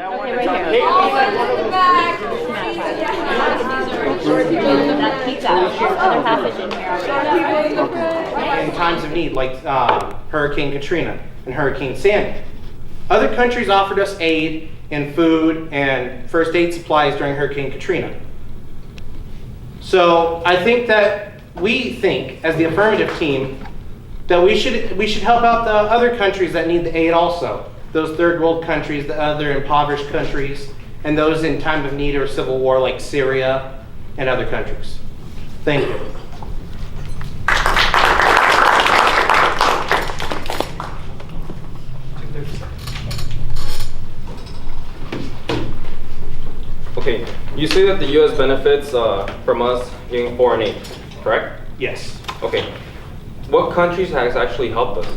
That one Okay, is right on here. the That keeps out. The other half is in here. in times of need, like Hurricane Katrina and Hurricane Sandy. Other countries offered us aid in food and first aid supplies during Hurricane Katrina. So I think that we think, as the affirmative team, that we should help out the other countries that need the aid also. Those third world countries, the other impoverished countries, and those in time of need or civil war like Syria and other countries. Thank you. Okay, you say that the U.S. benefits from us giving foreign aid, correct? Yes. Okay, what countries has actually helped us?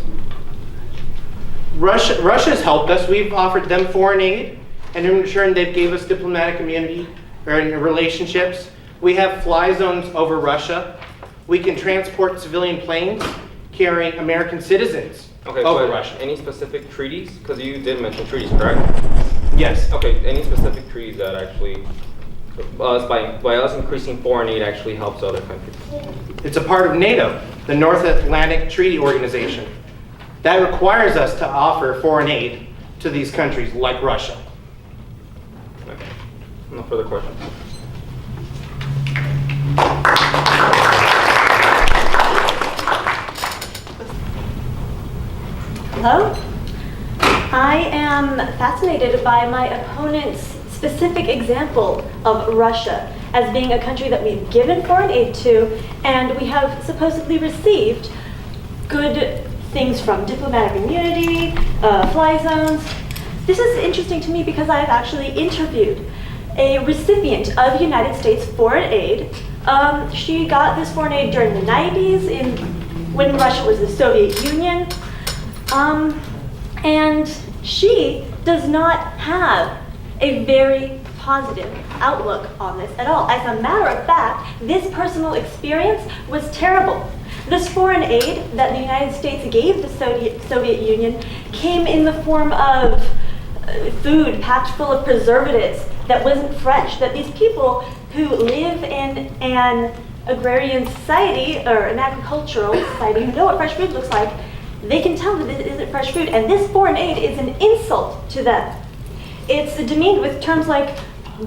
Russia's helped us. We've offered them foreign aid, and in return they've gave us diplomatic immunity or relationships. We have fly zones over Russia. We can transport civilian planes carrying American citizens over Russia. Any specific treaties? Because you did mention treaties, correct? Yes. Okay, any specific treaties that actually, by us increasing foreign aid actually helps other countries? It's a part of NATO, the North Atlantic Treaty Organization. That requires us to offer foreign aid to these countries like Russia. Okay, no further questions. Hello? I am fascinated by my opponent's specific example of Russia as being a country that we've given foreign aid to and we have supposedly received good things from: diplomatic immunity, fly zones. This is interesting to me because I've actually interviewed a recipient of United States foreign aid. She got this foreign aid during the 90s when Russia was the Soviet Union. And she does not have a very positive outlook on this at all. As a matter of fact, this personal experience was terrible. This foreign aid that the United States gave the Soviet Union came in the form of food packed full of preservatives that wasn't fresh, that these people who live in an agrarian society or an agricultural society who know what fresh food looks like, they can tell that it isn't fresh food, and this foreign aid is an insult to them. It's demeaned with terms like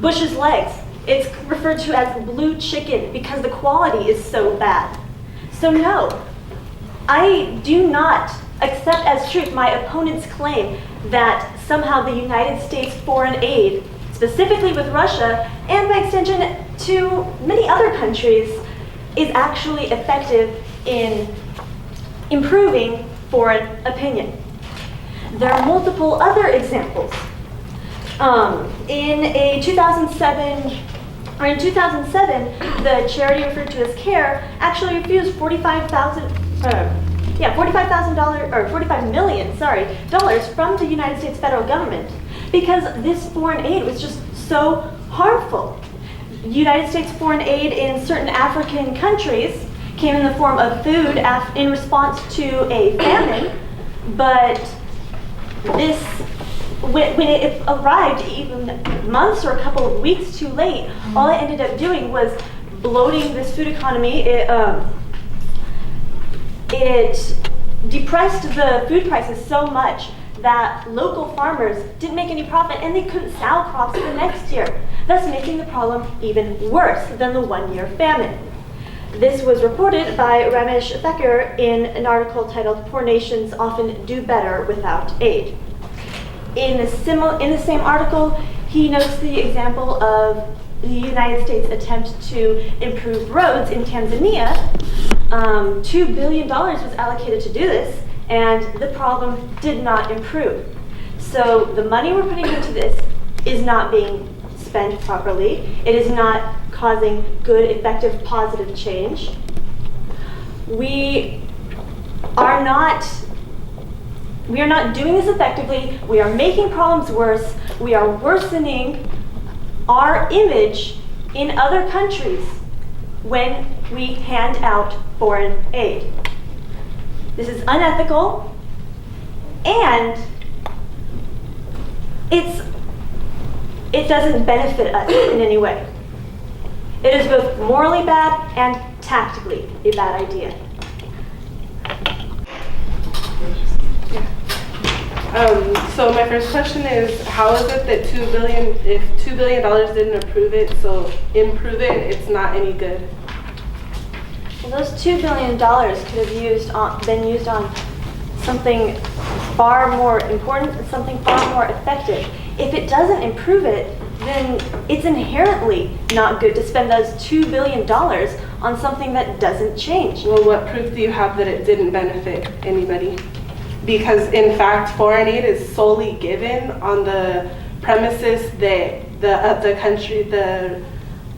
Bush's legs. It's referred to as blue chicken because the quality is so bad. So no, I do not accept as truth my opponent's claim that somehow the United States foreign aid, specifically with Russia, and by extension to many other countries, is actually effective in improving foreign opinion. There are multiple other examples. In 2007, the charity referred to as CARE actually refused $45 million dollars from the United States federal government because this foreign aid was just so harmful. United States foreign aid in certain African countries came in the form of food in response to a famine, but when it arrived even months or a couple of weeks too late, all it ended up doing was bloating this food economy. It depressed the food prices so much that local farmers didn't make any profit and they couldn't sell crops the next year, thus making the problem even worse than the one-year famine. This was reported by Ramesh Thakur in an article titled "Poor Nations Often Do Better Without Aid." In the same article, he notes the example of the United States' attempt to improve roads in Tanzania. $2 billion was allocated to do this, and the problem did not improve. So the money we're putting into this is not being spent properly. It is not causing good, effective, positive change. We are not doing this effectively. We are making problems worse. We are worsening our image in other countries when we hand out foreign aid. This is unethical, and it's it doesn't benefit us in any way. It is both morally bad and tactically a bad idea. So my first question is, how is it that if $2 billion didn't improve it, it's not any good? Well, those $2 billion could have been used on something far more important and something far more effective. If it doesn't improve it, then it's inherently not good to spend those $2 billion on something that doesn't change. Well, what proof do you have that it didn't benefit anybody? Because in fact, foreign aid is solely given on the premises that the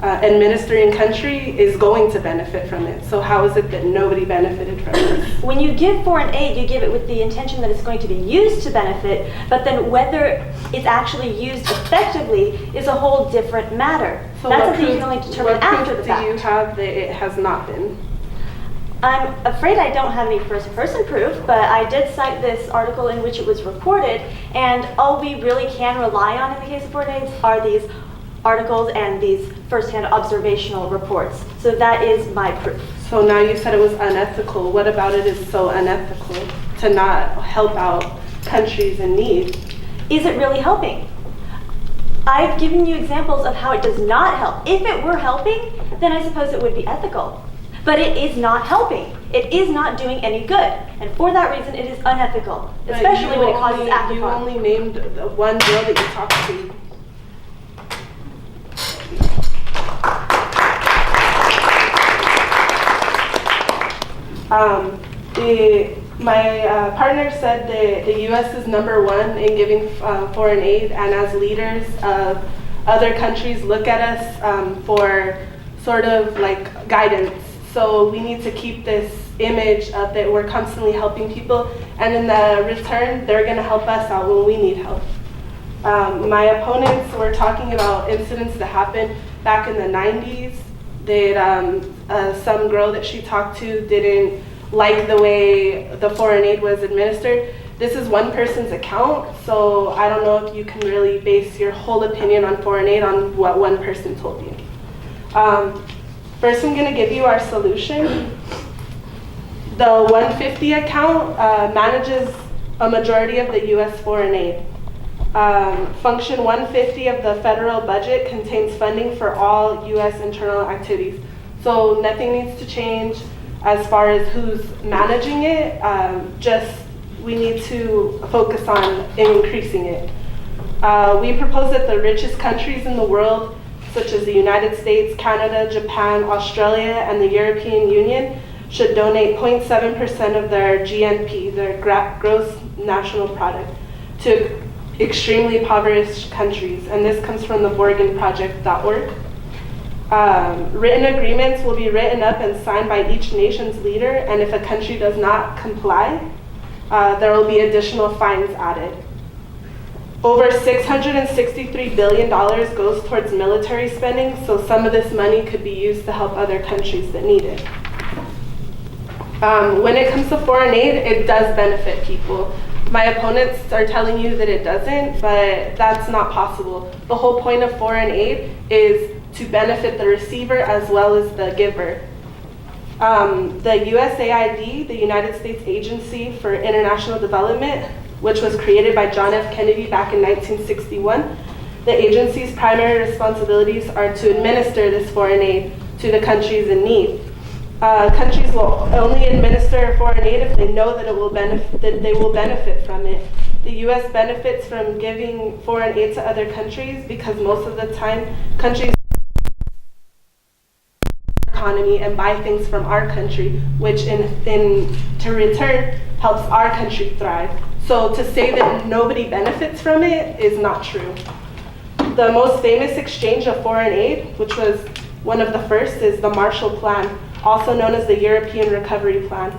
administering country is going to benefit from it. So how is it that nobody benefited from it? When you give foreign aid, you give it with the intention that it's going to be used to benefit, but then whether it's actually used effectively is a whole different matter. So that's something you can only determine after the fact. What proof do you have that it has not been? I'm afraid I don't have any first-person proof, but I did cite this article in which it was reported, and all we really can rely on in the case of foreign aid are these articles and these first-hand observational reports. So that is my proof. So now you said it was unethical. What about it is so unethical to not help out countries in need? Is it really helping? I've given you examples of how it does not help. If it were helping, then I suppose it would be ethical. But it is not helping. It is not doing any good. And for that reason, it is unethical, especially when it causes active You harm. only named the one girl that you talked to. My partner said that the U.S. is #1 in giving foreign aid, and as leaders of other countries look at us for sort of like guidance. So we need to keep this image of that we're constantly helping people, and in the return, they're going to help us out when we need help. My opponents were talking about incidents that happened back in the 90s, that some girl that she talked to didn't like the way the foreign aid was administered. This is one person's account, so I don't know if you can really base your whole opinion on foreign aid on what one person told you. First, I'm going to give you our solution. The 150 account manages a majority of the U.S. foreign aid. Function 150 of the federal budget contains funding for all U.S. internal activities. So nothing needs to change as far as who's managing it. Just we need to focus on increasing it. We propose that the richest countries in the world, such as the United States, Canada, Japan, Australia, and the European Union, should donate 0.7% of their GNP, their gross national product, to extremely impoverished countries. And this comes from the BorgenProject.org. Written agreements will be written up and signed by each nation's leader, and if a country does not comply, there will be additional fines added. Over $663 billion goes towards military spending, so some of this money could be used to help other countries that need it. When it comes to foreign aid, it does benefit people. My opponents are telling you that it doesn't, but that's not possible. The whole point of foreign aid is to benefit the receiver as well as the giver. The USAID, the United States Agency for International Development, which was created by John F. Kennedy back in 1961, the agency's primary responsibilities are to administer this foreign aid to the countries in need. Countries will only administer foreign aid if they know that they will benefit from it. The U.S. benefits from giving foreign aid to other countries because most of the time countries economy and buy things from our country, which to return helps our country thrive. So to say that nobody benefits from it is not true. The most famous exchange of foreign aid, which was one of the first, is the Marshall Plan, also known as the European Recovery Plan,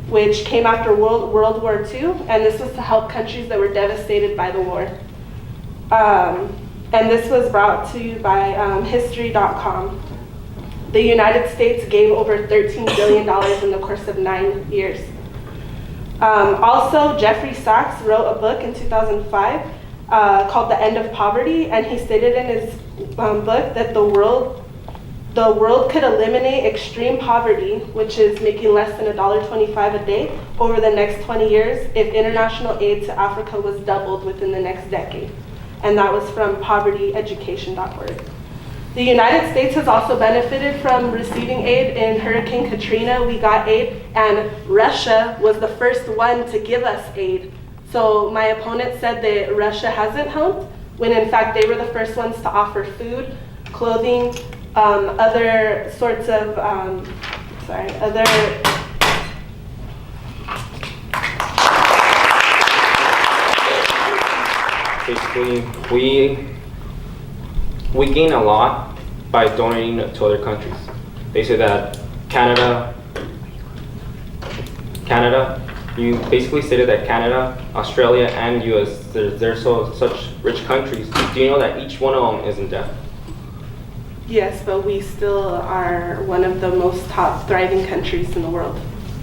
which came after World War II, and this was to help countries that were devastated by the war. And this was brought to you by History.com. The United States gave over $13 billion in the course of 9 years. Also, Jeffrey Sachs wrote a book in 2005 called The End of Poverty, and he stated in his book that the world could eliminate extreme poverty, which is making less than $1.25 a day, over the next 20 years if international aid to Africa was doubled within the next decade. And that was from povertyeducation.org. The United States has also benefited from receiving aid. In Hurricane Katrina, we got aid, and Russia was the first one to give us aid. So my opponent said that Russia hasn't helped, when in fact they were the first ones to offer food, clothing, other sorts of, Basically, we gain a lot by donating to other countries. They say that Canada, you basically stated that Canada, Australia, and US, they're such rich countries. Do you know that each one of them is in debt? Yes, but we still are one of the most top thriving countries in the world.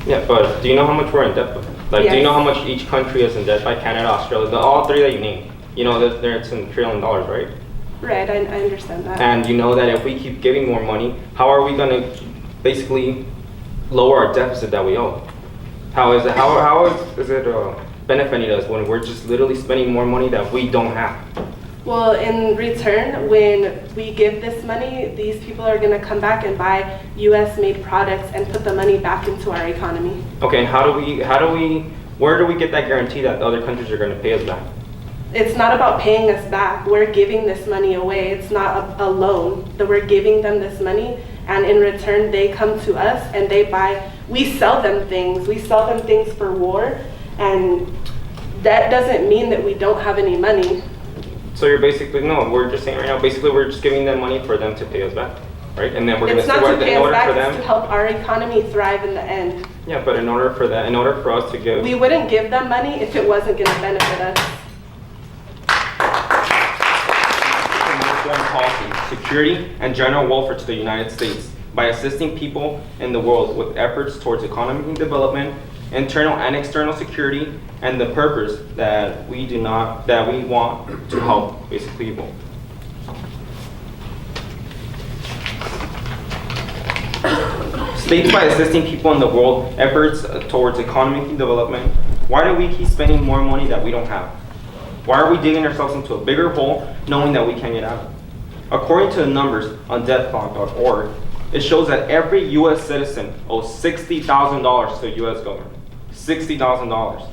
Yeah, but do you know how much we're in debt with? Like, do you Yes. know how much each country is in debt by? Canada, Australia, all three that you named. You know that it's in $1 trillion, right? Right, I understand that. And you know that if we keep giving more money, how are we gonna basically lower our deficit that we owe? How is it benefiting us when we're just literally spending more money that we don't have? Well, in return, when we give this money, these people are gonna come back and buy US made products and put the money back into our economy. Okay, and where do we get that guarantee that the other countries are gonna pay us back? It's not about paying us back. We're giving this money away. It's not a loan. That we're giving them this money, and in return, they come to us and they buy. We sell them things. We sell them things for war, and that doesn't mean that we don't have any money. So you're basically, no, we're just saying right now, basically we're just giving them money for them to pay us back, right? And then we're gonna It's not say, to in pay us order back, for it's them, to help our economy thrive in the end. yeah, but in order for us to give, We wouldn't give them money if it wasn't gonna benefit us. foreign policy, security, and general welfare to the United States by assisting people in the world with efforts towards economic development, internal and external security, and the purpose that we want to help basic people. States by assisting people in the world efforts towards economic development. Why do we keep spending more money that we don't have? Why are we digging ourselves into a bigger hole knowing that we can't get out? According to the numbers on deathclock.org, it shows that every US citizen owes $60,000 to the US government. $60,000.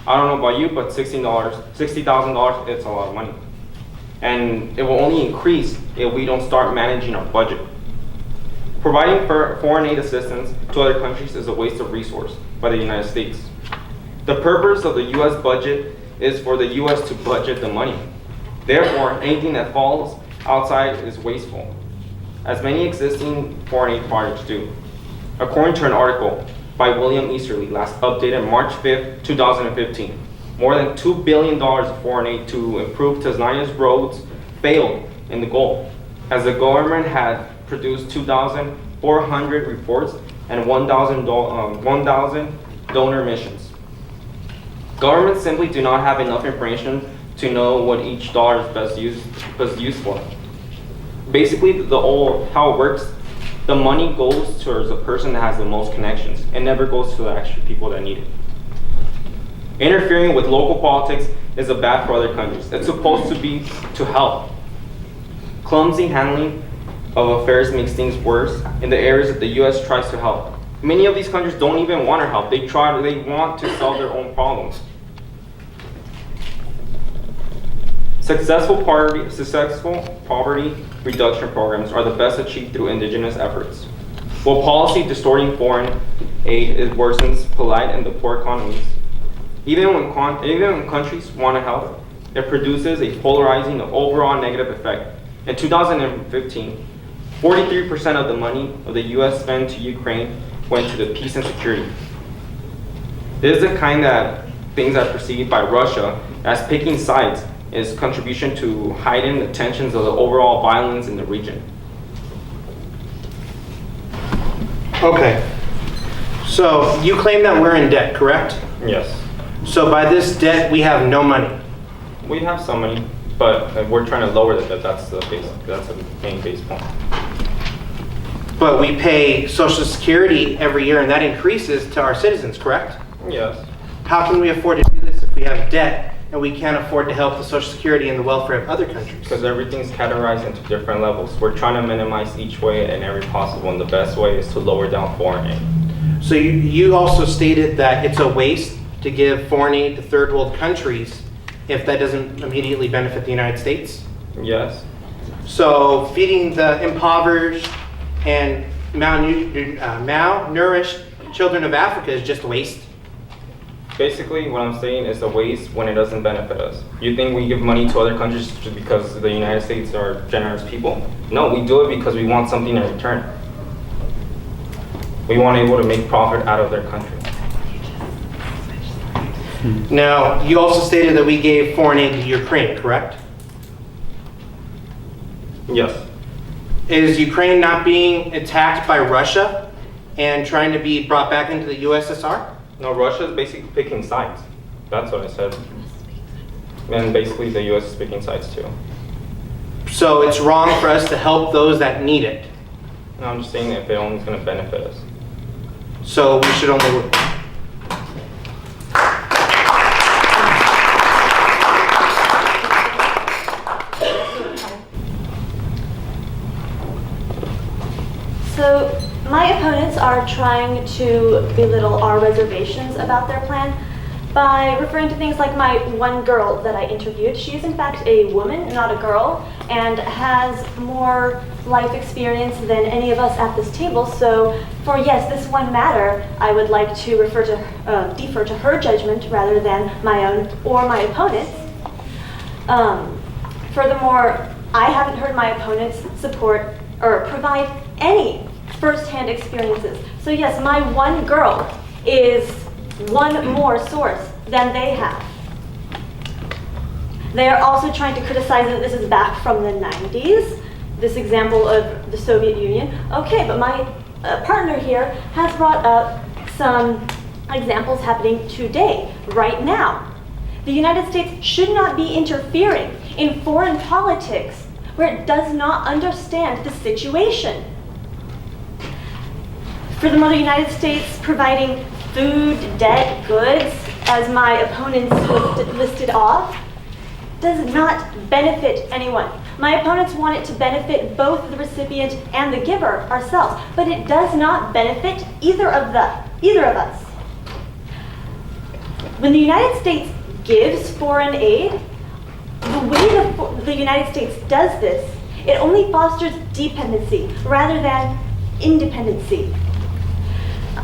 I don't know about you, but $60,000, it's a lot of money. And it will only increase if we don't start managing our budget. Providing foreign aid assistance to other countries is a waste of resource by the United States. The purpose of the US budget is for the US to budget the money. Therefore, anything that falls outside is wasteful, as many existing foreign aid projects do. According to an article by William Easterly, last updated March 5th, 2015, more than $2 billion of foreign aid to improve Tanzania's roads failed in the goal, as the government had produced 2,400 reports and 1,000 donor missions. Governments simply do not have enough information to know what each dollar is best used for. Basically, how it works, the money goes towards the person that has the most connections. It never goes to the actual people that need it. Interfering with local politics is bad for other countries. It's supposed to be to help. Clumsy handling of affairs makes things worse in the areas that the US tries to help. Many of these countries don't even want our help. They want to solve their own problems. Successful poverty reduction programs are the best achieved through indigenous efforts. While policy distorting foreign aid worsens polite and the poor economies, even when countries want to help, it produces a polarizing overall negative effect. In 2015, 43% of the money of the US spent to Ukraine went to the peace and security. This is the kind of things that are perceived by Russia as picking sides is contribution to heighten the tensions of the overall violence in the region. Okay. So you claim that we're in debt, correct? Yes. So by this debt, we have no money. We have some money, but we're trying to lower the debt. That's the main base point. But we pay Social Security every year, and that increases to our citizens, correct? Yes. How can we afford to do this if we have debt and we can't afford to help the Social Security and the welfare of other countries? Because everything's categorized into different levels. We're trying to minimize each way and every possible, and the best way is to lower down foreign aid. So you also stated that it's a waste to give foreign aid to third world countries if that doesn't immediately benefit the United States? Yes. So feeding the impoverished and malnourished children of Africa is just waste? Basically, what I'm saying is a waste when it doesn't benefit us. You think we give money to other countries just because the United States are generous people? No, we do it because we want something in return. We want able to make profit out of their country. Now, you also stated that we gave foreign aid to Ukraine, correct? Yes. Is Ukraine not being attacked by Russia and trying to be brought back into the USSR? No, Russia is basically picking sides. That's what I said. And basically the US is picking sides too. So it's wrong for us to help those that need it. No, I'm just saying if it only is going to benefit us. So we should only... So my opponents are trying to belittle our reservations about their plan by referring to things like my one girl that I interviewed. She is in fact a woman, not a girl, and has more life experience than any of us at this table. So for yes, this one matter, I would like to defer to her judgment rather than my own or my opponent's. Furthermore, I haven't heard my opponents support or provide any first-hand experiences. So yes, my one girl is one more source than they have. They are also trying to criticize that this is back from the 90s, this example of the Soviet Union. Okay, but my partner here has brought up some examples happening today, right now. The United States should not be interfering in foreign politics where it does not understand the situation. Furthermore, the United States providing food, debt, goods, as my opponents listed off, does not benefit anyone. My opponents want it to benefit both the recipient and the giver, ourselves, but it does not benefit either of us. When the United States gives foreign aid, the way the United States does this, it only fosters dependency rather than independency.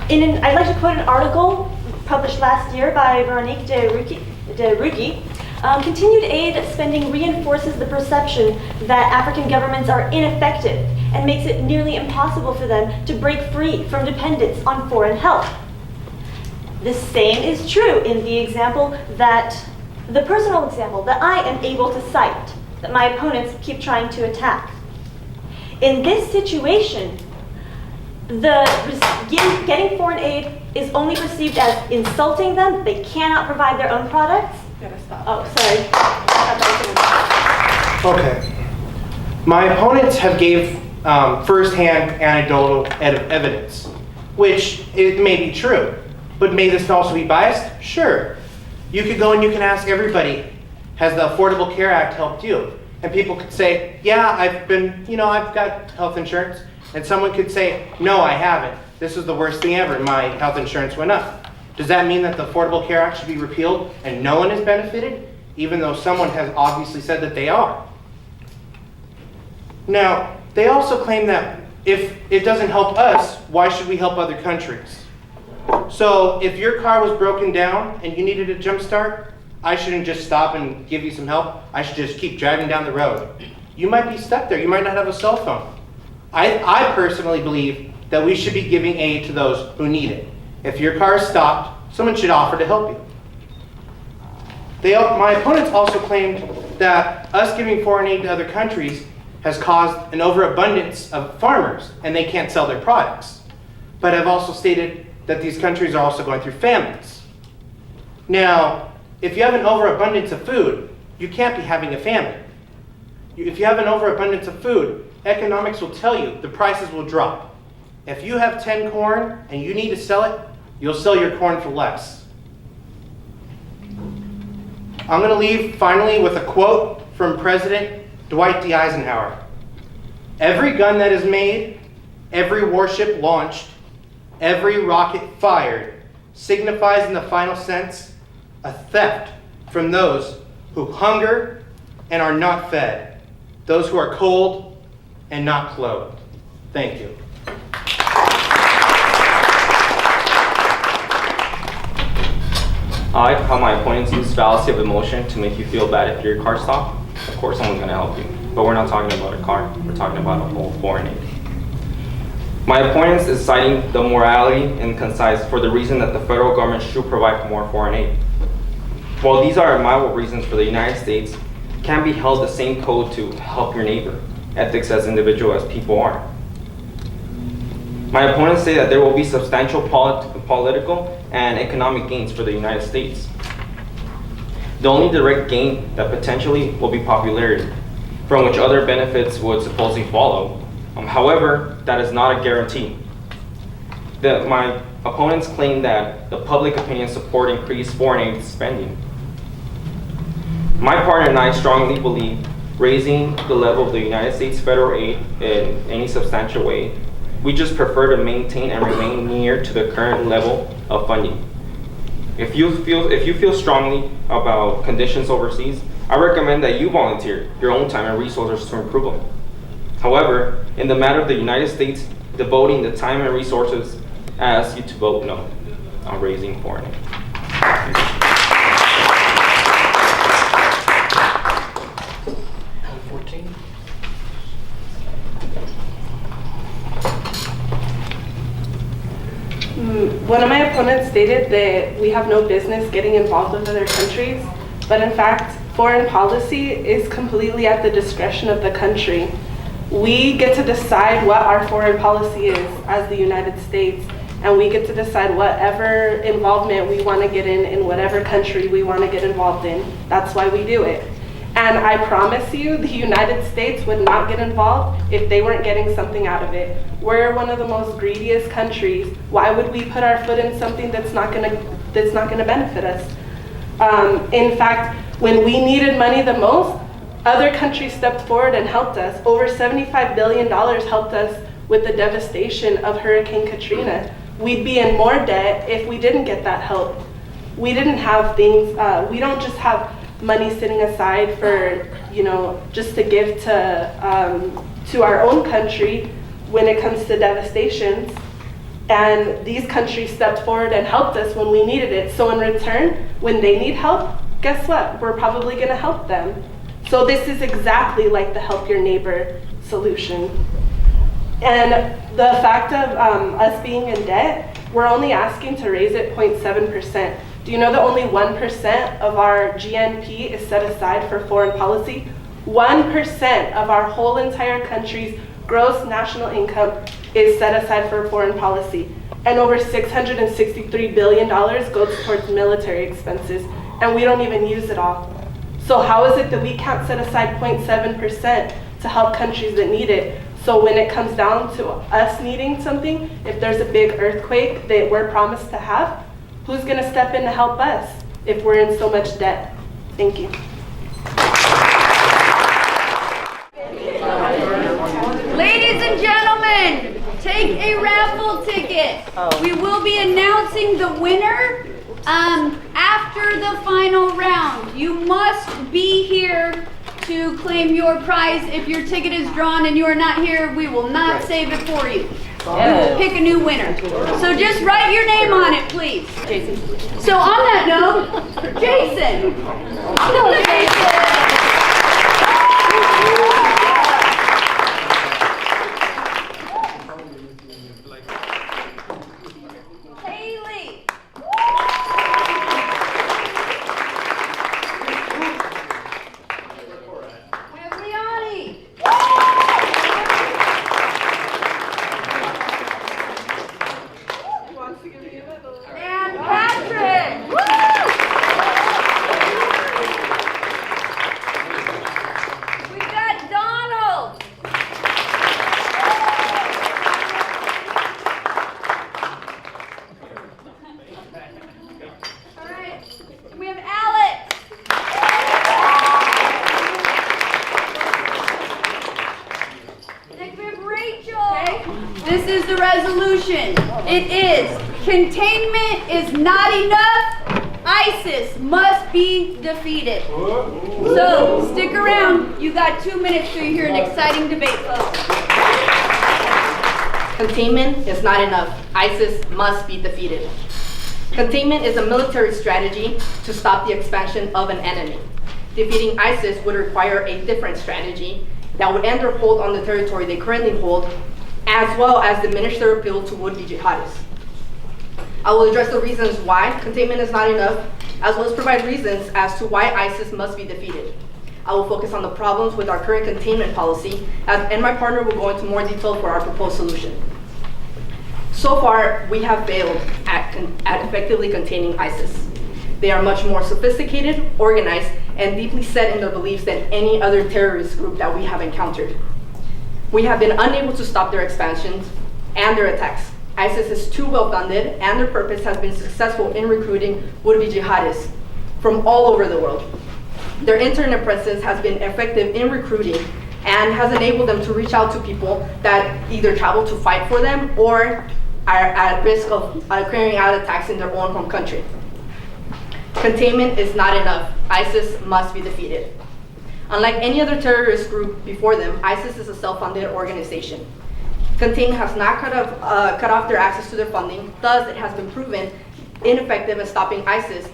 I'd like to quote an article published last year by Veronique de Rugy. Continued aid spending reinforces the perception that African governments are ineffective and makes it nearly impossible for them to break free from dependence on foreign help. The same is true in the personal example that I am able to cite, that my opponents keep trying to attack. In this situation, getting foreign aid is only perceived as insulting them. They cannot provide their own products. Oh, sorry. Okay. My opponents have gave first-hand anecdotal evidence, which it may be true, but may this also be biased? Sure. You could go and you can ask everybody, has the Affordable Care Act helped you? And people could say, yeah, I've got health insurance. And someone could say, no, I haven't. This is the worst thing ever. My health insurance went up. Does that mean that the Affordable Care Act should be repealed and no one is benefited, even though someone has obviously said that they are? Now, they also claim that if it doesn't help us, why should we help other countries? So if your car was broken down and you needed a jump start, I shouldn't just stop and give you some help. I should just keep driving down the road. You might be stuck there. You might not have a cell phone. I personally believe that we should be giving aid to those who need it. If your car is stopped, someone should offer to help you. My opponents also claimed that us giving foreign aid to other countries has caused an overabundance of farmers and they can't sell their products. But I've also stated that these countries are also going through famines. Now, if you have an overabundance of food, you can't be having a famine. If you have an overabundance of food, economics will tell you the prices will drop. If you have 10 corn and you need to sell it, you'll sell your corn for less. I'm going to leave finally with a quote from President Dwight D. Eisenhower. Every gun that is made, every warship launched, every rocket fired signifies in the final sense a theft from those who hunger and are not fed, those who are cold and not clothed. Thank you. I like how my opponents use fallacy of emotion to make you feel bad if your car stopped. Of course someone's going to help you. But we're not talking about a car. We're talking about a whole foreign aid. My opponents is citing the morality and concise for the reason that the federal government should provide for more foreign aid. While these are admirable reasons for the United States, can't be held the same code to help your neighbor, ethics as individual as people are. My opponents say that there will be substantial political and economic gains for the United States. The only direct gain that potentially will be popularity, from which other benefits would supposedly follow. However, that is not a guarantee. My opponents claim that the public opinion support increased foreign aid spending. My partner and I strongly believe raising the level of the United States federal aid in any substantial way. We just prefer to maintain and remain near to the current level of funding. If you feel strongly about conditions overseas, I recommend that you volunteer your own time and resources to improve them. However, in the matter of the United States, devoting the time and resources, I ask you to vote no on raising foreign aid. One of my opponents stated that we have no business getting involved with other countries, but in fact, foreign policy is completely at the discretion of the country. We get to decide what our foreign policy is as the United States, and we get to decide whatever involvement we want to get in whatever country we want to get involved in. That's why we do it. And I promise you, the United States would not get involved if they weren't getting something out of it. We're one of the most greediest countries. Why would we put our foot in something that's not gonna benefit us? In fact, when we needed money the most, other countries stepped forward and helped us. Over $75 billion helped us with the devastation of Hurricane Katrina. We'd be in more debt if we didn't get that help. We didn't have things, we don't just have money sitting aside for, just to give to our own country when it comes to devastations. And these countries stepped forward and helped us when we needed it. So in return, when they need help, guess what? We're probably gonna help them. So this is exactly like the help your neighbor solution. And the fact of us being in debt, we're only asking to raise it 0.7%. Do you know that only 1% of our GNP is set aside for foreign policy? 1% of our whole entire country's gross national income is set aside for foreign policy. And over $663 billion goes towards military expenses, and we don't even use it all. So how is it that we can't set aside 0.7% to help countries that need it? So when it comes down to us needing something, if there's a big earthquake that we're promised to have, who's gonna step in to help us if we're in so much debt? Thank you. Ladies and gentlemen, take a raffle ticket. We will be announcing the winner after the final round. You must be here to claim your prize. If your ticket is drawn and you are not here, we will not save it for you. We will pick a new winner. So just write your name on it, please. Jason. So on that note, Jason. Hello, Jason. This is the resolution. It is, containment is not enough. ISIS must be defeated. So stick around. You got 2 minutes to hear an exciting debate, folks. Containment is not enough. ISIS must be defeated. Containment is a military strategy to stop the expansion of an enemy. Defeating ISIS would require a different strategy that would end their hold on the territory they currently hold, as well as diminish their appeal to would-be jihadists. I will address the reasons why containment is not enough, as well as provide reasons as to why ISIS must be defeated. I will focus on the problems with our current containment policy, and my partner will go into more detail for our proposed solution. So far, we have failed at effectively containing ISIS. They are much more sophisticated, organized, and deeply set in their beliefs than any other terrorist group that we have encountered. We have been unable to stop their expansions and their attacks. ISIS is too well funded, and their purpose has been successful in recruiting would-be jihadists from all over the world. Their internet presence has been effective in recruiting and has enabled them to reach out to people that either travel to fight for them or are at risk of carrying out attacks in their own home country. Containment is not enough. ISIS must be defeated. Unlike any other terrorist group before them, ISIS is a self-funded organization. Containment has not cut off their access to their funding. Thus, it has been proven ineffective in stopping ISIS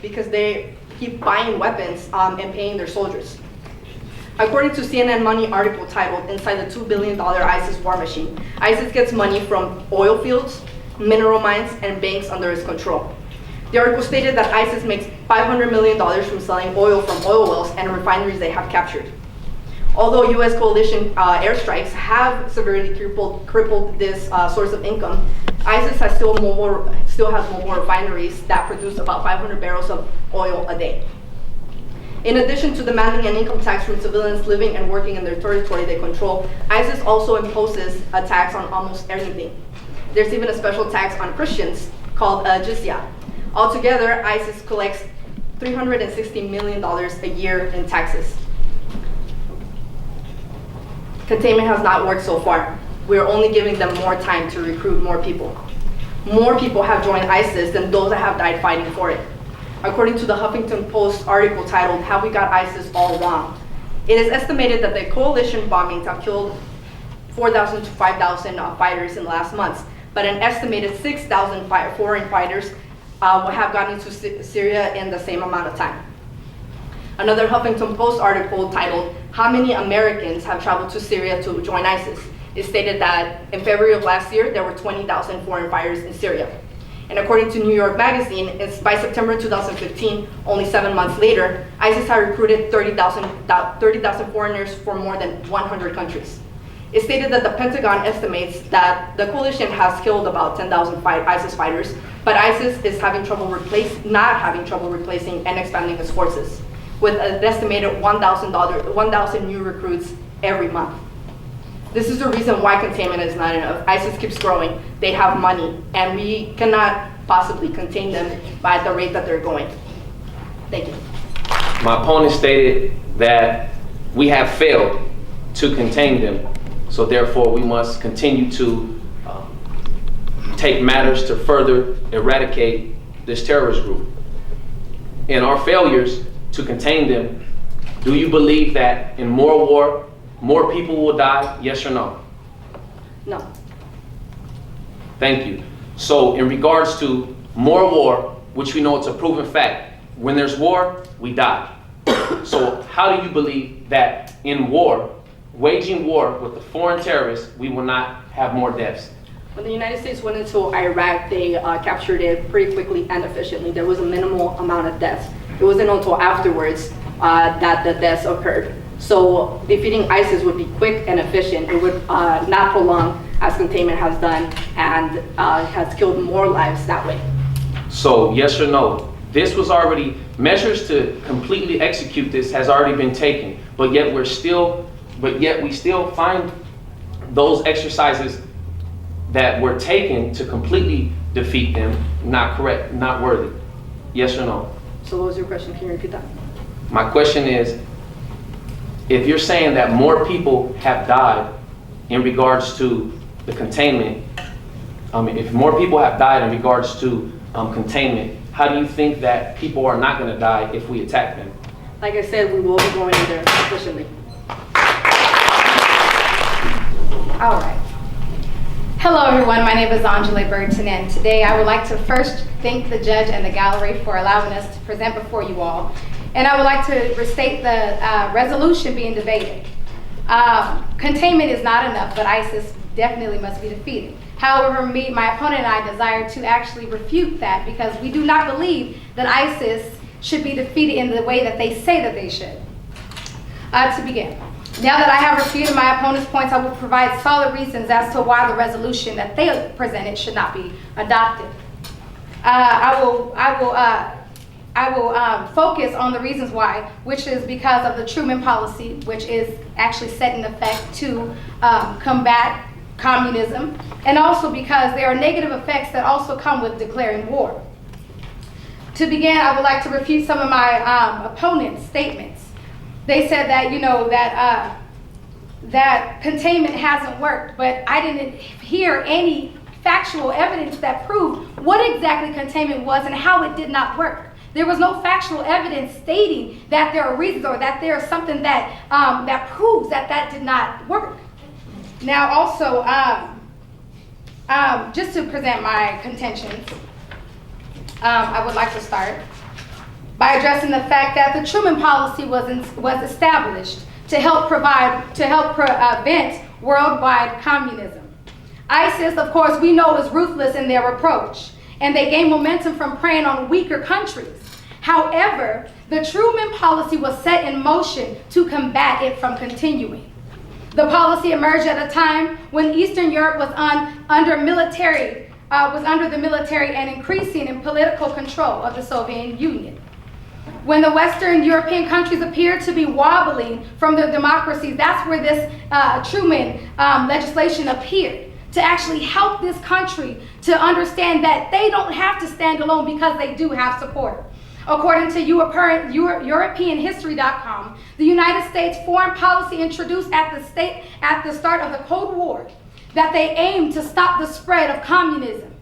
because they keep buying weapons and paying their soldiers. According to CNN Money article titled "Inside the $2 Billion ISIS War Machine," ISIS gets money from oil fields, mineral mines, and banks under its control. The article stated that ISIS makes $500 million from selling oil from oil wells and refineries they have captured. Although U.S. coalition airstrikes have severely crippled this source of income, ISIS has still has mobile refineries that produce about 500 barrels of oil a day. In addition to demanding an income tax from civilians living and working in their territory they control, ISIS also imposes a tax on almost everything. There's even a special tax on Christians called jizya. Altogether, ISIS collects $360 million a year in taxes. Containment has not worked so far. We are only giving them more time to recruit more people. More people have joined ISIS than those that have died fighting for it. According to the Huffington Post article titled "Have We Got ISIS All Wrong?" It is estimated that the coalition bombings have killed 4,000 to 5,000 fighters in the last months, but an estimated 6,000 foreign fighters have gotten into Syria in the same amount of time. Another Huffington Post article titled "How Many Americans Have Traveled to Syria to Join ISIS?" It stated that in February of last year, there were 20,000 foreign fighters in Syria. And according to New York Magazine, by September 2015, only 7 months later, ISIS had recruited 30,000 foreigners from more than 100 countries. It stated that the Pentagon estimates that the coalition has killed about 10,000 ISIS fighters, but ISIS is not having trouble replacing and expanding its forces, with an estimated 1,000 new recruits every month. This is the reason why containment is not enough. ISIS keeps growing, they have money, and we cannot possibly contain them at the rate that they're going. Thank you. My opponent stated that we have failed to contain them, so therefore we must continue to take matters to further eradicate this terrorist group. In our failures to contain them, do you believe that in more war, more people will die, yes or no? No. Thank you. So in regards to more war, which we know it's a proven fact, when there's war, we die. So how do you believe that in war, waging war with the foreign terrorists, we will not have more deaths? When the United States went into Iraq, they captured it pretty quickly and efficiently. There was a minimal amount of deaths. It wasn't until afterwards that the deaths occurred. So defeating ISIS would be quick and efficient. It would not prolong as containment has done and has killed more lives that way. So yes or no? This was already, measures to completely execute this has already been taken, but yet we still find those exercises that were taken to completely defeat them not correct, not worthy. Yes or no? So what was your question? Can you repeat that? My question is, if you're saying that more people have died in regards to the containment, if more people have died in regards to containment, how do you think that people are not going to die if we attack them? Like I said, we will be going in there efficiently. All right. Hello, everyone. My name is Angela Burton, and today I would like to first thank the judge and the gallery for allowing us to present before you all. And I would like to restate the resolution being debated. Containment is not enough, but ISIS definitely must be defeated. However, my opponent and I desire to actually refute that because we do not believe that ISIS should be defeated in the way that they say that they should. To begin. Now that I have refuted my opponent's points, I will provide solid reasons as to why the resolution that they presented should not be adopted. I will focus on the reasons why, which is because of the Truman policy, which is actually set in effect to combat communism, and also because there are negative effects that also come with declaring war. To begin, I would like to refute some of my opponent's statements. They said that, that containment hasn't worked, but I didn't hear any factual evidence that proved what exactly containment was and how it did not work. There was no factual evidence stating that there are reasons or that there is something that that proves that that did not work. Now, also, just to present my contentions, I would like to start by addressing the fact that the Truman policy was established to help prevent worldwide communism. ISIS, of course, we know is ruthless in their approach, and they gain momentum from preying on weaker countries. However, the Truman policy was set in motion to combat it from continuing. The policy emerged at a time when Eastern Europe was under the military and increasing in political control of the Soviet Union. When the Western European countries appeared to be wobbling from their democracies, that's where this Truman legislation appeared, to actually help this country to understand that they don't have to stand alone because they do have support. According to EuropeanHistory.com, the United States foreign policy introduced at the start of the Cold War that they aimed to stop the spread of communism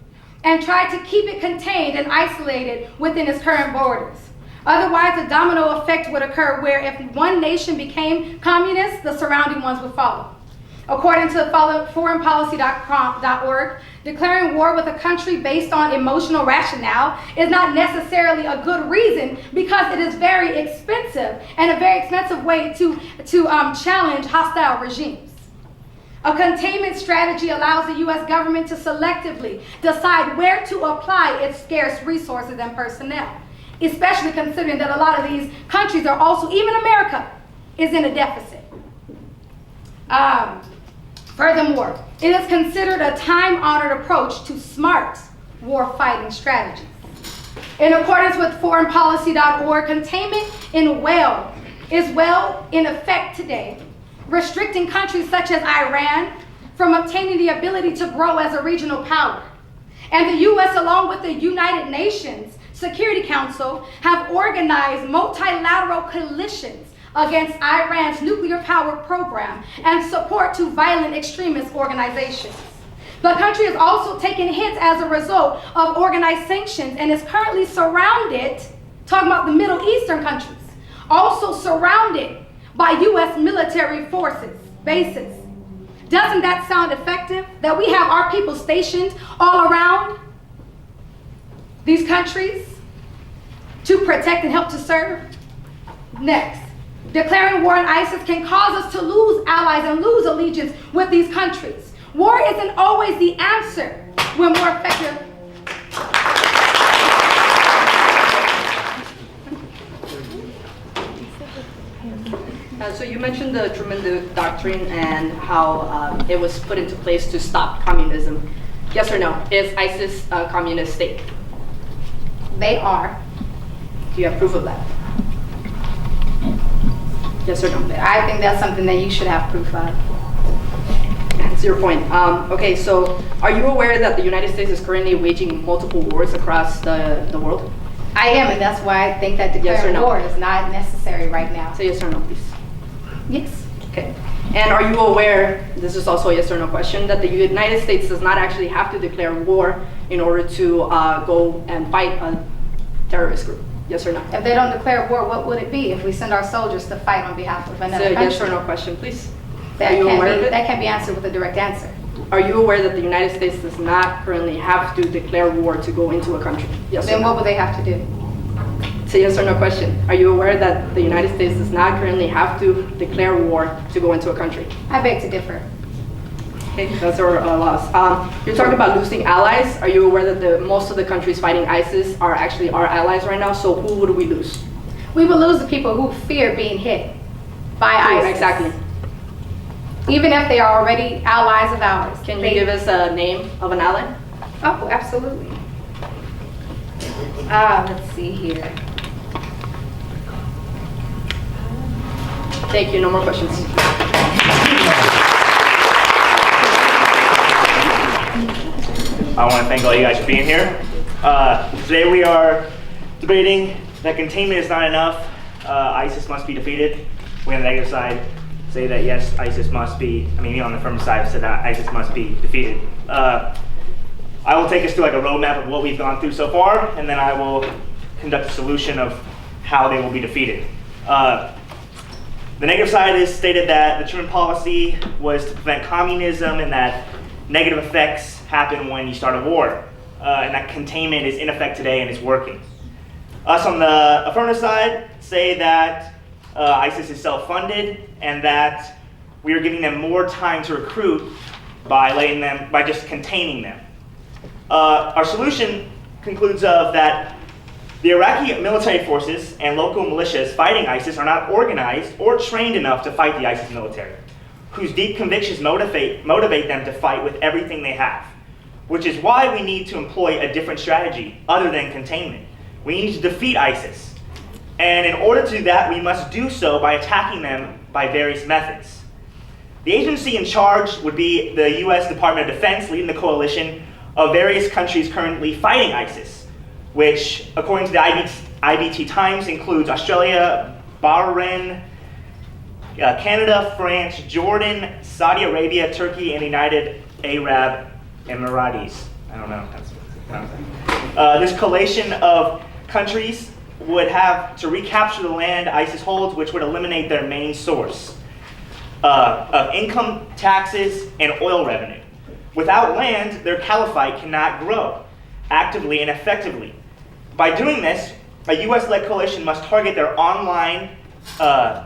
and tried to keep it contained and isolated within its current borders. Otherwise, a domino effect would occur where if one nation became communist, the surrounding ones would follow. According to foreignpolicy.org, declaring war with a country based on emotional rationale is not necessarily a good reason because it is very expensive and a very expensive way to challenge hostile regimes. A containment strategy allows the U.S. government to selectively decide where to apply its scarce resources and personnel, especially considering that a lot of these countries are also, even America, is in a deficit. Furthermore, it is considered a time-honored approach to smart war-fighting strategies. In accordance with foreignpolicy.org, containment is well in effect today, restricting countries such as Iran from obtaining the ability to grow as a regional power. And the U.S., along with the United Nations Security Council, have organized multilateral coalitions against Iran's nuclear power program and support to violent extremist organizations. The country has also taken hits as a result of organized sanctions and is currently surrounded, talking about the Middle Eastern countries, also surrounded by U.S. military forces, bases. Doesn't that sound effective? That we have our people stationed all around these countries to protect and help to serve? Next. Declaring war on ISIS can cause us to lose allies and lose allegiance with these countries. War isn't always the answer when more effective. So you mentioned the Truman Doctrine and how it was put into place to stop communism. Yes or no? Is ISIS a communist state? They are. Do you have proof of that? Yes or no? I think that's something that you should have proof of. That's your point. Okay, so are you aware that the United States is currently waging multiple wars across the world? I am, and that's why I think that declaring war is not necessary right now. Say yes or no, please. Yes. Okay. And are you aware, this is also a yes or no question, that the United States does not actually have to declare war in order to go and fight a terrorist group? Yes or no? If they don't declare war, what would it be if we send our soldiers to fight on behalf of It's a another country? yes or no question, please. That Are you can't aware of be, it? that can be answered with a direct answer. Are you aware that the United States does not currently have to declare war to go into a country? Yes or Then what no? would they have to do? It's a yes or no question. Are you aware that the United States does not currently have to declare war to go into a country? I beg to differ. Okay, those are laws. You're talking about losing allies. Are you aware that most of the countries fighting ISIS are actually our allies right now? So who would we lose? We would lose the people who fear being hit by Who ISIS. exactly. Even if they are already allies of ours. Can you give us a name of an ally? Oh, absolutely. Let's see here. Thank you. No more questions. I want to thank all you guys for being here. Today we are debating that containment is not enough. ISIS must be defeated. We on the negative side say that yes, ISIS must be, me on the affirmative side said that ISIS must be defeated. I will take us through like a roadmap of what we've gone through so far, and then I will conduct a solution of how they will be defeated. The negative side is stated that the Truman policy was to prevent communism and that negative effects happen when you start a war, and that containment is in effect today and is working. Us on the affirmative side say that ISIS is self-funded and that we are giving them more time to recruit by just containing them. Our solution concludes of that the Iraqi military forces and local militias fighting ISIS are not organized or trained enough to fight the ISIS military, whose deep convictions motivate them to fight with everything they have, which is why we need to employ a different strategy other than containment. We need to defeat ISIS. And in order to do that, we must do so by attacking them by various methods. The agency in charge would be the US Department of Defense, leading the coalition of various countries currently fighting ISIS, which, according to the IBT Times, includes Australia, Bahrain, Canada, France, Jordan, Saudi Arabia, Turkey, and the United Arab Emirates. I don't know. This coalition of countries would have to recapture the land ISIS holds, which would eliminate their main source of income, taxes, and oil revenue. Without land, their caliphate cannot grow actively and effectively. By doing this, a US-led coalition must target their online let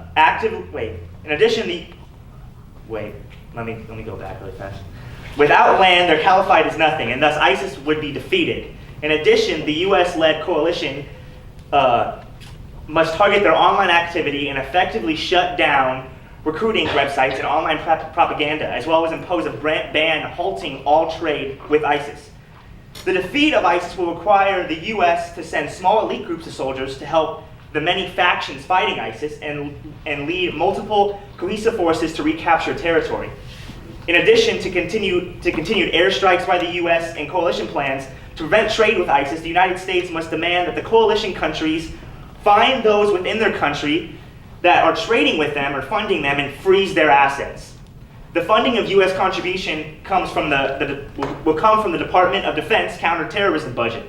me go back really fast. Without land, their caliphate is nothing, and thus ISIS would be defeated. In addition, the US-led coalition must target their online activity and effectively shut down recruiting websites and online propaganda, as well as impose a ban halting all trade with ISIS. The defeat of ISIS will require the US to send small elite groups of soldiers to help the many factions fighting ISIS and lead multiple cohesive forces to recapture territory. In addition to continued airstrikes by the US and coalition plans to prevent trade with ISIS, the United States must demand that the coalition countries find those within their country that are trading with them or funding them and freeze their assets. The funding of US contribution will come from the Department of Defense counterterrorism budget.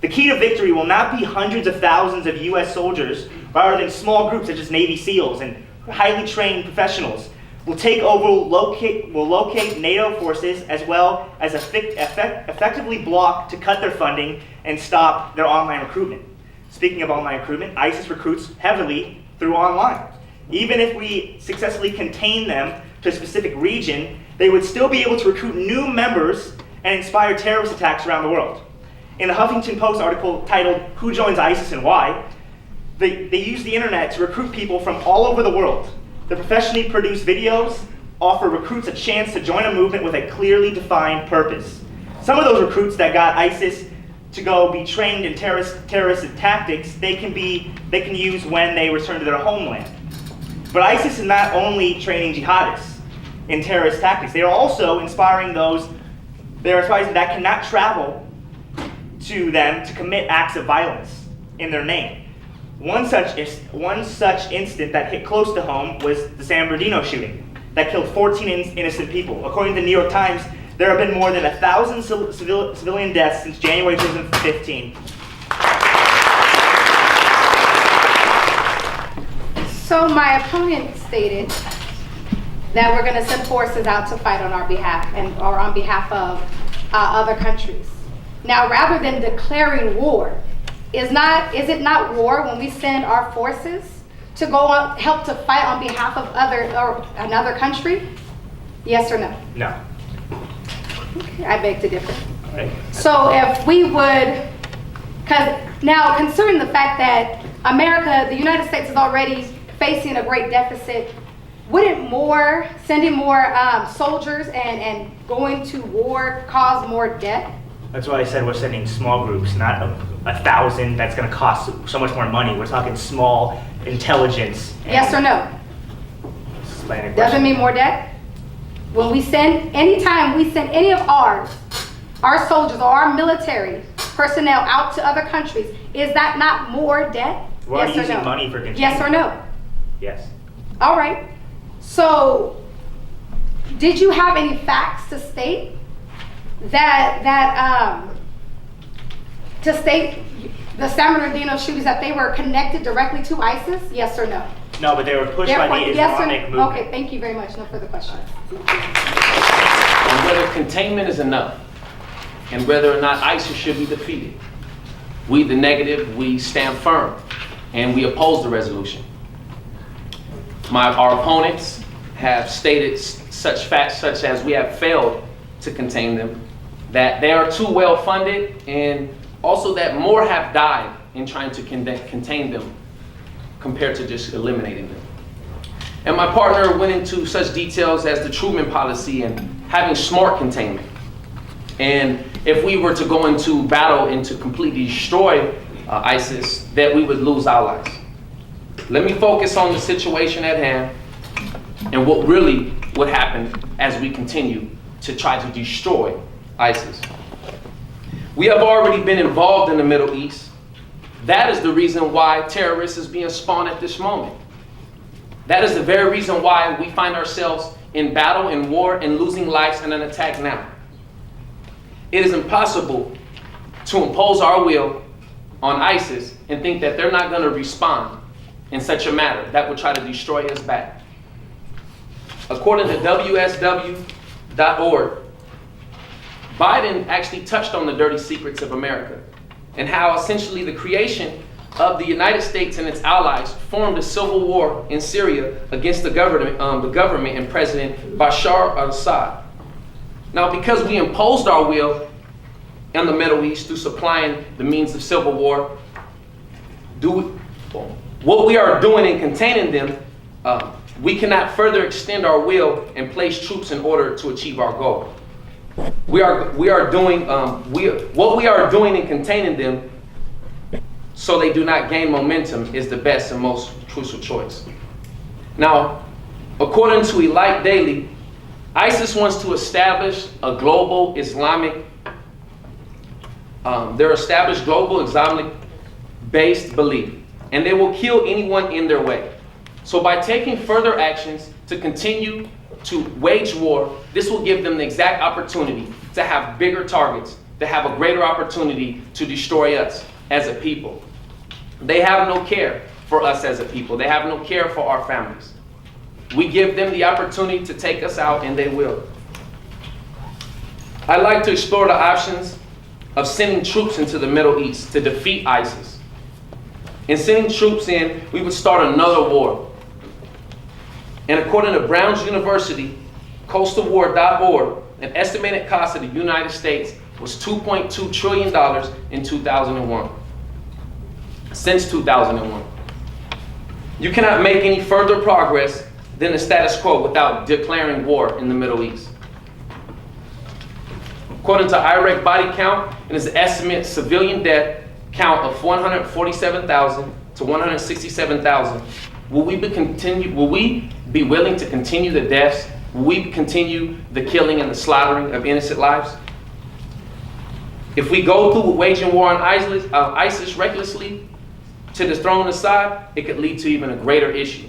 The key to victory will not be hundreds of thousands of US soldiers, rather than small groups such as Navy SEALs and highly trained professionals. Will locate NATO forces as well as effectively block to cut their funding and stop their online recruitment. Speaking of online recruitment, ISIS recruits heavily through online. Even if we successfully contain them to a specific region, they would still be able to recruit new members and inspire terrorist attacks around the world. In the Huffington Post article titled, "Who Joins ISIS and Why?", they use the internet to recruit people from all over the world. The professionally produced videos offer recruits a chance to join a movement with a clearly defined purpose. Some of those recruits that got ISIS to go be trained in terrorist tactics, they can use when they return to their homeland. But ISIS is not only training jihadists in terrorist tactics, they are also inspiring those that cannot travel to them to commit acts of violence in their name. One such incident that hit close to home was the San Bernardino shooting that killed 14 innocent people. According to the New York Times, there have been more than 1,000 civilian deaths since January 2015. So my opponent stated that we're going to send forces out to fight on our behalf or on behalf of other countries. Now, rather than declaring war, is it not war when we send our forces to go on, help to fight on behalf of another country? Yes or no? No. Okay, I beg to differ. All right. So if we would, because now considering the fact that America, the United States is already facing a great deficit, wouldn't sending more soldiers and going to war cause more death? That's why I said we're sending small groups, not 1,000 that's going to cost so much more money. We're talking small intelligence. Yes or no? Doesn't mean more death? When we send, anytime we send any of our soldiers or our military personnel out to other countries, is that not more death? We're Yes or using no? money for containment. Yes or no? Yes. All right. So, did you have any facts to state to state the San Bernardino shootings, that they were connected directly to ISIS? Yes or no? No, but they were pushed by the Islamic movement. Okay, thank you very much. No further questions. And whether containment is enough, and whether or not ISIS should be defeated, we, the negative, we stand firm, and we oppose the resolution. Our opponents have stated such facts such as we have failed to contain them, that they are too well funded, and also that more have died in trying to contain them compared to just eliminating them. And my partner went into such details as the Truman policy and having smart containment. And if we were to go into battle and to completely destroy ISIS, that we would lose allies. Let me focus on the situation at hand and what really would happen as we continue to try to destroy ISIS. We have already been involved in the Middle East. That is the reason why terrorists is being spawned at this moment. That is the very reason why we find ourselves in battle, in war, and losing lives in an attack now. It is impossible to impose our will on ISIS and think that they're not going to respond in such a manner that would try to destroy us back. According to WSW.org, Biden actually touched on the dirty secrets of America and how essentially the creation of the United States and its allies formed a civil war in Syria against the government and President Bashar al-Assad. Now, because we imposed our will in the Middle East through supplying the means of civil war, what we are doing in containing them, we cannot further extend our will and place troops in order to achieve our goal. What we are doing in containing them so they do not gain momentum is the best and most crucial choice. Now, according to Elite Daily, ISIS wants to establish a global Islamic, their established global Islamic-based belief, and they will kill anyone in their way. So by taking further actions to continue to wage war, this will give them the exact opportunity to have bigger targets, to have a greater opportunity to destroy us as a people. They have no care for us as a people. They have no care for our families. We give them the opportunity to take us out, and they will. I'd like to explore the options of sending troops into the Middle East to defeat ISIS. In sending troops in, we would start another war. And according to Brown's University, coastalwar.org, an estimated cost of the United States was $2.2 trillion in 2001. Since 2001. You cannot make any further progress than the status quo without declaring war in the Middle East. According to Iraq body count, it is an estimated civilian death count of 147,000 to 167,000. Will we be willing to continue the deaths? Will we continue the killing and the slaughtering of innocent lives? If we go through waging war on ISIS recklessly to dethrone Assad, it could lead to even a greater issue.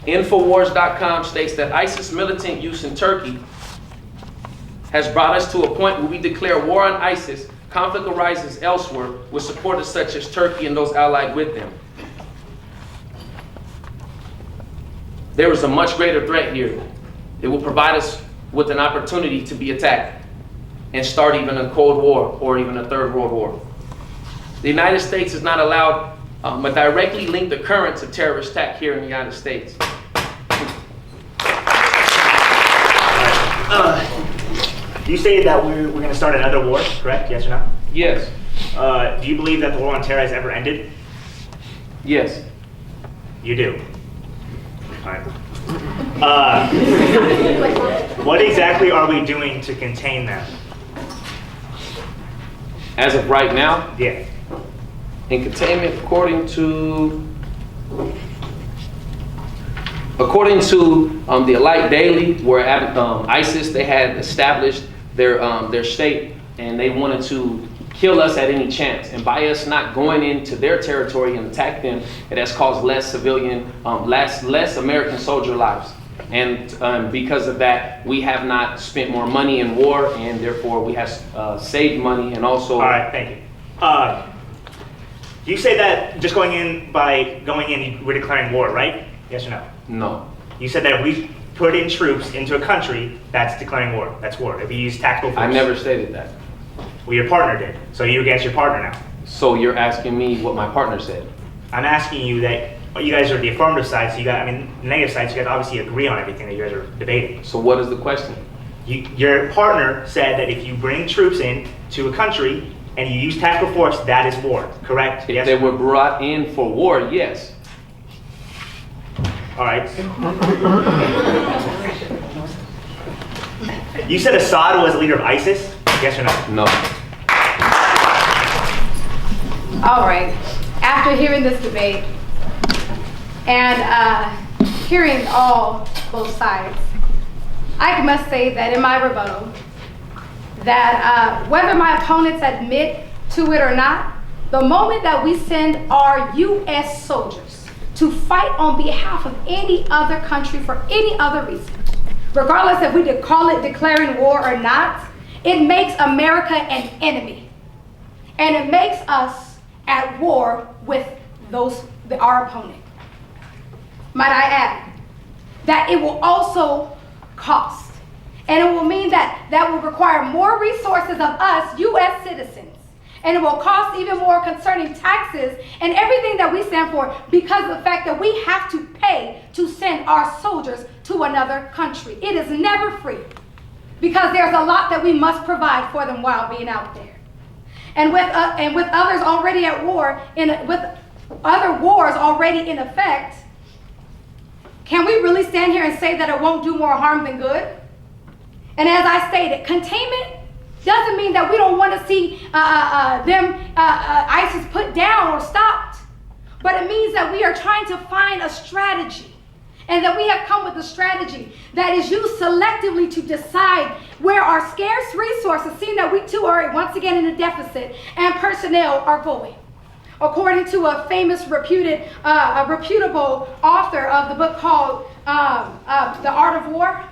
Infowars.com states that ISIS militant use in Turkey has brought us to a point where we declare war on ISIS. Conflict arises elsewhere with supporters such as Turkey and those allied with them. There is a much greater threat here. It will provide us with an opportunity to be attacked and start even a Cold War or even a Third World War. The United States is not allowed but directly link the currents of terrorist attack here in the United States. You stated that we're going to start another war, correct? Yes or no? Yes. Do you believe that the war on terror has ever ended? Yes. You do. All right. What exactly are we doing to contain them? As of right now, Yeah. in containment, according to the Allight Daily, where ISIS, they had established their state, and they wanted to kill us at any chance. And by us not going into their territory and attack them, it has caused less civilian, less American soldier lives. And because of that, we have not spent more money in war, and therefore we have saved money and also. All right, thank you. You say that just going in, we're declaring war, right? Yes or no? No. You said that if we put in troops into a country, that's declaring war. That's war. If we use tactical force. I never stated that. Well, your partner did. So you're against your partner now. So you're asking me what my partner said? I'm asking you that you guys are the affirmative side, so the negative side, so you guys obviously agree on everything that you guys are debating. So what is the question? Your partner said that if you bring troops in to a country and you use tactical force, that is war, correct? If yes? they were brought in for war, yes. All right. You said Assad was the leader of ISIS? Yes or no? No. All right. After hearing this debate and hearing both sides, I must say that in my rebuttal, that whether my opponents admit to it or not, the moment that we send our U.S. soldiers to fight on behalf of any other country for any other reason, regardless if we call it declaring war or not, it makes America an enemy. And it makes us at war with our opponent. Might I add that it will also cost. And it will mean that will require more resources of us, U.S. citizens. And it will cost even more concerning taxes and everything that we stand for, because of the fact that we have to pay to send our soldiers to another country. It is never free, because there's a lot that we must provide for them while being out there. And with others already at war, with other wars already in effect, can we really stand here and say that it won't do more harm than good? And as I stated, containment doesn't mean that we don't want to see ISIS put down or stopped. But it means that we are trying to find a strategy, and that we have come with a strategy that is used selectively to decide where our scarce resources, seeing that we too are once again in a deficit, and personnel are going. According to a famous, reputable author of the book called The Art of War,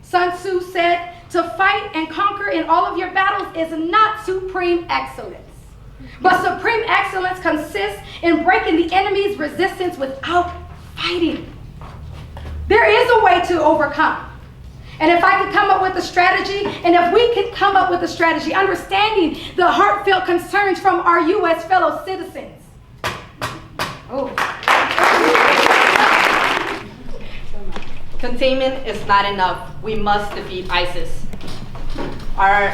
Sun Tzu said, "To fight and conquer in all of your battles is not supreme excellence. But supreme excellence consists in breaking the enemy's resistance without fighting." There is a way to overcome. And if I could come up with a strategy, and if we could come up with a strategy, understanding the heartfelt concerns from our U.S. fellow citizens. Containment is not enough. We must defeat ISIS. Our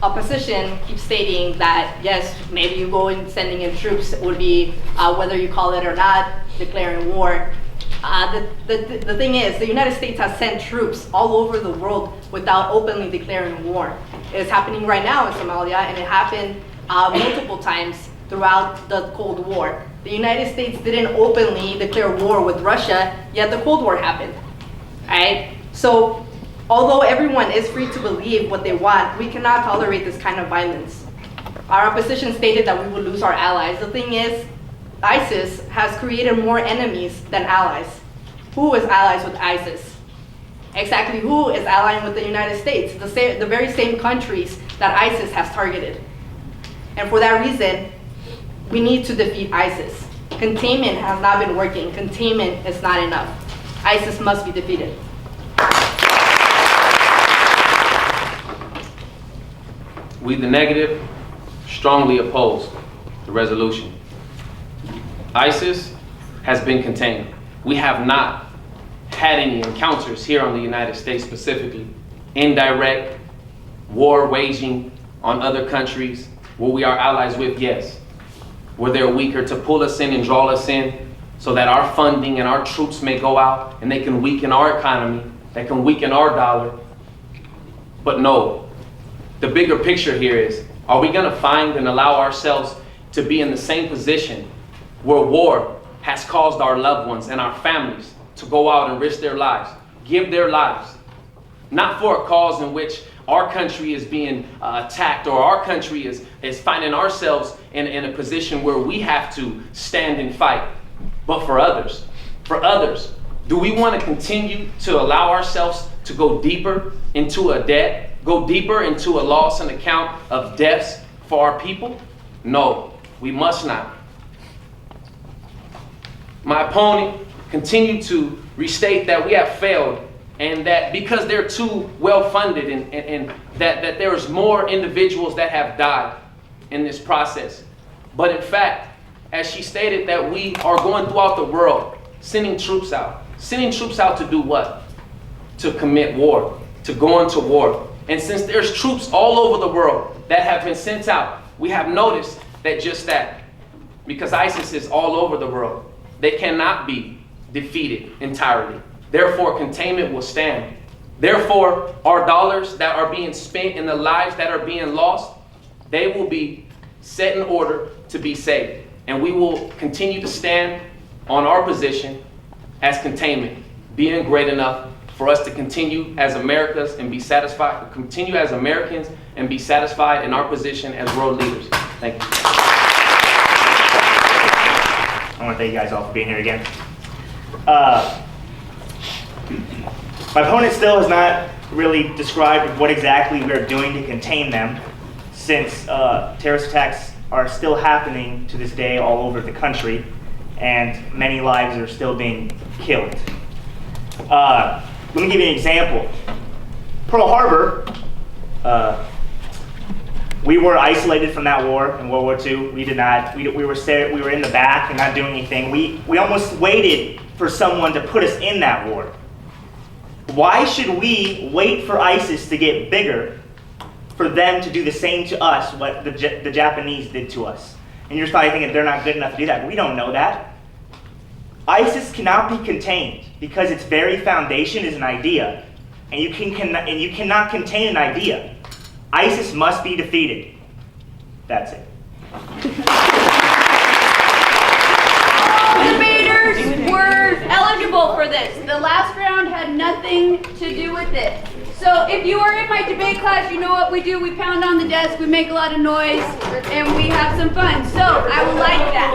opposition keeps stating that, yes, maybe you go in sending in troops would be, whether you call it or not, declaring war. The thing is, the United States has sent troops all over the world without openly declaring war. It is happening right now in Somalia, and it happened multiple times throughout the Cold War. The United States didn't openly declare war with Russia, yet the Cold War happened. Right? So, although everyone is free to believe what they want, we cannot tolerate this kind of violence. Our opposition stated that we would lose our allies. The thing is, ISIS has created more enemies than allies. who is allies with ISIS? Exactly who is allying with the United States? The very same countries that ISIS has targeted. And for that reason, we need to defeat ISIS. Containment has not been working. Containment is not enough. ISIS must be defeated. We, the negative, strongly oppose the resolution. ISIS has been contained. We have not had any encounters here on the United States specifically, indirect war waging on other countries where we are allies with, yes. Where they're weaker to pull us in and draw us in so that our funding and our troops may go out and they can weaken our economy, they can weaken our dollar. But no, the bigger picture here is, are we gonna find and allow ourselves to be in the same position where war has caused our loved ones and our families to go out and risk their lives, give their lives, not for a cause in which our country is being attacked, or our country is finding ourselves in a position where we have to stand and fight, but for others. For others, do we want to continue to allow ourselves to go deeper into a debt, go deeper into a loss and account of deaths for our people? No, we must not. My opponent continued to restate that we have failed, and that because they're too well funded, and that there's more individuals that have died in this process. But in fact, as she stated, that we are going throughout the world sending troops out. Sending troops out to do what? To commit war, to go into war. And since there's troops all over the world that have been sent out, we have noticed that just that, because ISIS is all over the world, they cannot be defeated entirely. Therefore, containment will stand. Therefore, our dollars that are being spent and the lives that are being lost, they will be set in order to be saved. And we will continue to stand on our position as containment, being great enough for us to continue as Americans and be satisfied, continue as Americans and be satisfied in our position as world leaders. Thank you. I want to thank you guys all for being here again. My opponent still has not really described what exactly we are doing to contain them, since terrorist attacks are still happening to this day all over the country, and many lives are still being killed. Let me give you an example. Pearl Harbor, we were isolated from that war in World War II. We did not. We were in the back and not doing anything. We almost waited for someone to put us in that war. Why should we wait for ISIS to get bigger for them to do the same to us what the Japanese did to us? And you're probably thinking they're not good enough to do that. We don't know that. ISIS cannot be contained because its very foundation is an idea, and you cannot contain an idea. ISIS must be defeated. That's it. Debaters were eligible for this. The last round had nothing to do with it. So if you are in my debate class, you know what we do. We pound on the desk, we make a lot of noise, and we have some fun. So I would like that.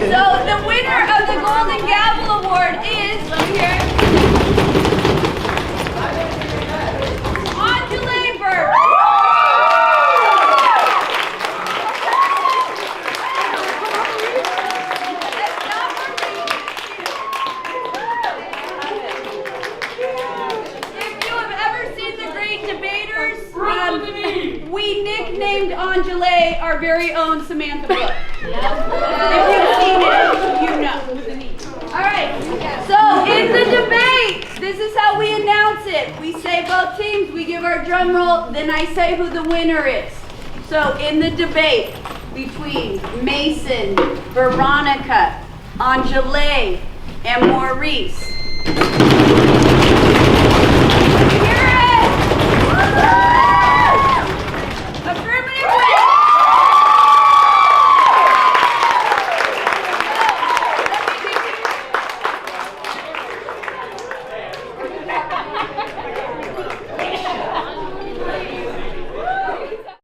So the winner of the Golden Gavel Award is, let me hear it, Angela Burke. We nicknamed Angela our very own Samantha Book. If you've seen it, you know. All right, so in the debate, this is how we announce it. We say both teams, we give our drum roll, then I say who the winner is. So in the debate between Mason, Veronica, Angela, and Maurice,